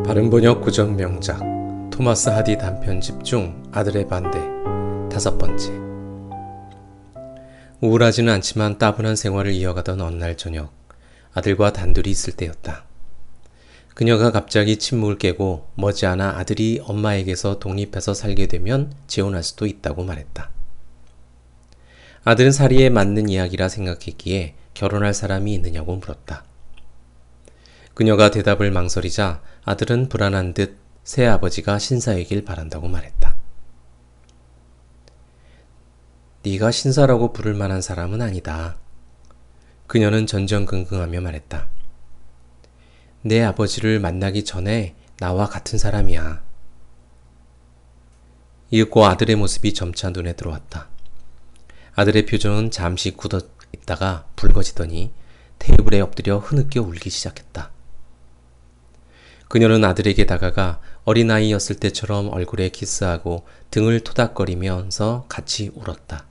발음번역 구전 명작 토마스 하디 단편집 중 아들의 반대 5번째. 우울하지는 않지만 따분한 생활을 이어가던 어느 날 저녁, 아들과 단둘이 있을 때였다. 그녀가 갑자기 침묵을 깨고 머지않아 아들이 엄마에게서 독립해서 살게 되면 재혼할 수도 있다고 말했다. 아들은 사리에 맞는 이야기라 생각했기에 결혼할 사람이 있느냐고 물었다. 그녀가 대답을 망설이자 아들은 불안한 듯 새아버지가 신사이길 바란다고 말했다. 네가 신사라고 부를 만한 사람은 아니다. 그녀는 전전긍긍하며 말했다. 내 아버지를 만나기 전에 나와 같은 사람이야. 이윽고 아들의 모습이 점차 눈에 들어왔다. 아들의 표정은 잠시 굳어 있다가 붉어지더니 테이블에 엎드려 흐느껴 울기 시작했다. 그녀는 아들에게 다가가 어린아이였을 때처럼 얼굴에 키스하고 등을 토닥거리면서 같이 울었다.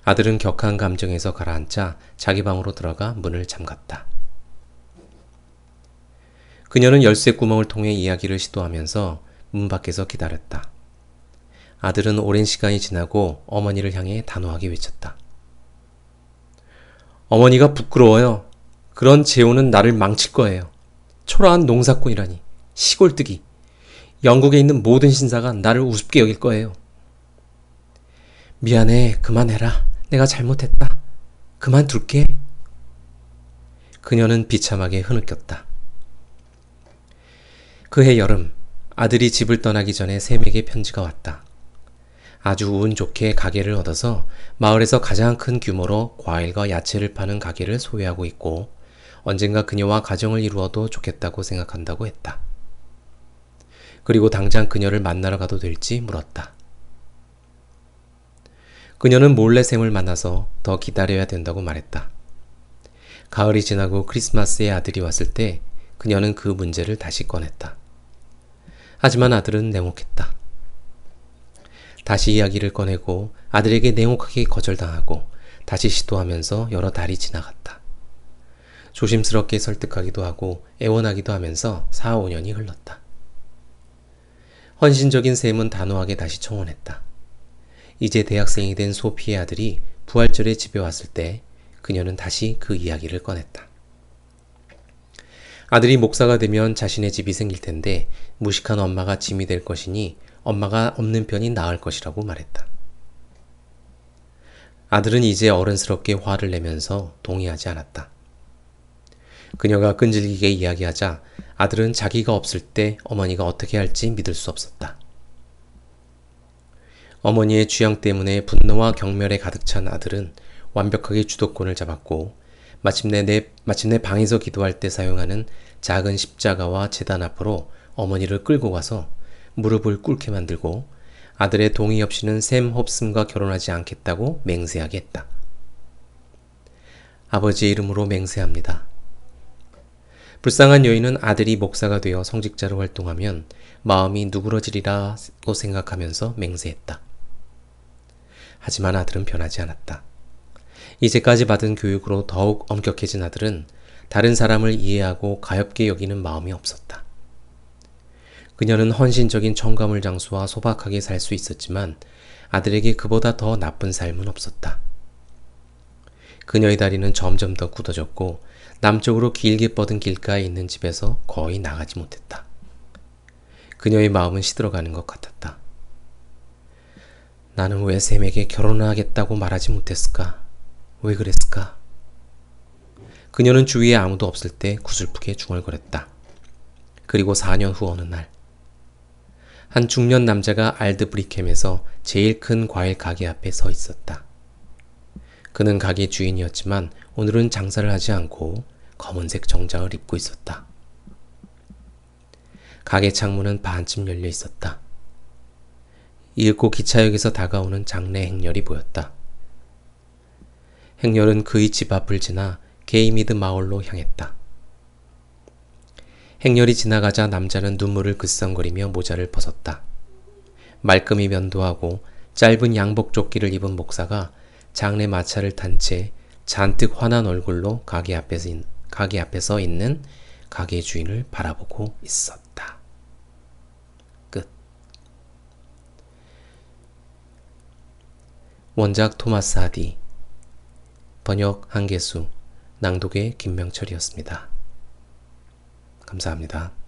아들은 격한 감정에서 가라앉자 자기 방으로 들어가 문을 잠갔다. 그녀는 열쇠 구멍을 통해 이야기를 시도하면서 문 밖에서 기다렸다. 아들은 오랜 시간이 지나고 어머니를 향해 단호하게 외쳤다. 어머니가 부끄러워요. 그런 재혼은 나를 망칠 거예요. 초라한 농사꾼이라니, 시골뜨기. 영국에 있는 모든 신사가 나를 우습게 여길 거예요. 미안해, 그만해라. 내가 잘못했다. 그만둘게. 그녀는 비참하게 흐느꼈다. 그해 여름, 아들이 집을 떠나기 전에 샘에게 편지가 왔다. 아주 운 좋게 가게를 얻어서 마을에서 가장 큰 규모로 과일과 야채를 파는 가게를 소유하고 있고 언젠가 그녀와 가정을 이루어도 좋겠다고 생각한다고 했다. 그리고 당장 그녀를 만나러 가도 될지 물었다. 그녀는 몰래 샘을 만나서 더 기다려야 된다고 말했다. 가을이 지나고 크리스마스에 아들이 왔을 때 그녀는 그 문제를 다시 꺼냈다. 하지만 아들은 냉혹했다. 다시 이야기를 꺼내고 아들에게 냉혹하게 거절당하고 다시 시도하면서 여러 달이 지나갔다. 조심스럽게 설득하기도 하고 애원하기도 하면서 4, 5년이 흘렀다. 헌신적인 샘은 단호하게 다시 청혼했다. 이제 대학생이 된 소피의 아들이 부활절에 집에 왔을 때 그녀는 다시 그 이야기를 꺼냈다. 아들이 목사가 되면 자신의 집이 생길 텐데 무식한 엄마가 짐이 될 것이니 엄마가 없는 편이 나을 것이라고 말했다. 아들은 이제 어른스럽게 화를 내면서 동의하지 않았다. 그녀가 끈질기게 이야기하자 아들은 자기가 없을 때 어머니가 어떻게 할지 믿을 수 없었다. 어머니의 취향 때문에 분노와 경멸에 가득 찬 아들은 완벽하게 주도권을 잡았고 마침내 방에서 기도할 때 사용하는 작은 십자가와 제단 앞으로 어머니를 끌고 가서 무릎을 꿇게 만들고 아들의 동의 없이는 샘 홉슨과 결혼하지 않겠다고 맹세하게 했다. 아버지의 이름으로 맹세합니다. 불쌍한 여인은 아들이 목사가 되어 성직자로 활동하면 마음이 누그러지리라고 생각하면서 맹세했다. 하지만 아들은 변하지 않았다. 이제까지 받은 교육으로 더욱 엄격해진 아들은 다른 사람을 이해하고 가엾게 여기는 마음이 없었다. 그녀는 헌신적인 청가물 장수와 소박하게 살 수 있었지만 아들에게 그보다 더 나쁜 삶은 없었다. 그녀의 다리는 점점 더 굳어졌고 남쪽으로 길게 뻗은 길가에 있는 집에서 거의 나가지 못했다. 그녀의 마음은 시들어가는 것 같았다. 나는 왜 샘에게 결혼을 하겠다고 말하지 못했을까? 왜 그랬을까? 그녀는 주위에 아무도 없을 때 구슬프게 중얼거렸다. 그리고 4년 후 어느 날, 한 중년 남자가 알드브리켐에서 제일 큰 과일 가게 앞에 서 있었다. 그는 가게 주인이었지만 오늘은 장사를 하지 않고 검은색 정장을 입고 있었다. 가게 창문은 반쯤 열려 있었다. 이윽고 기차역에서 다가오는 장내 행렬이 보였다. 행렬은 그의 집 앞을 지나 게이미드 마을로 향했다. 행렬이 지나가자 남자는 눈물을 글썽거리며 모자를 벗었다. 말끔히 면도하고 짧은 양복 조끼를 입은 목사가 장내 마차를 탄 채 잔뜩 환한 얼굴로 가게 앞에 서 있는 가게 주인을 바라보고 있었다. 끝. 원작 토마스 하디, 번역 한계수, 낭독의 김명철이었습니다. 감사합니다.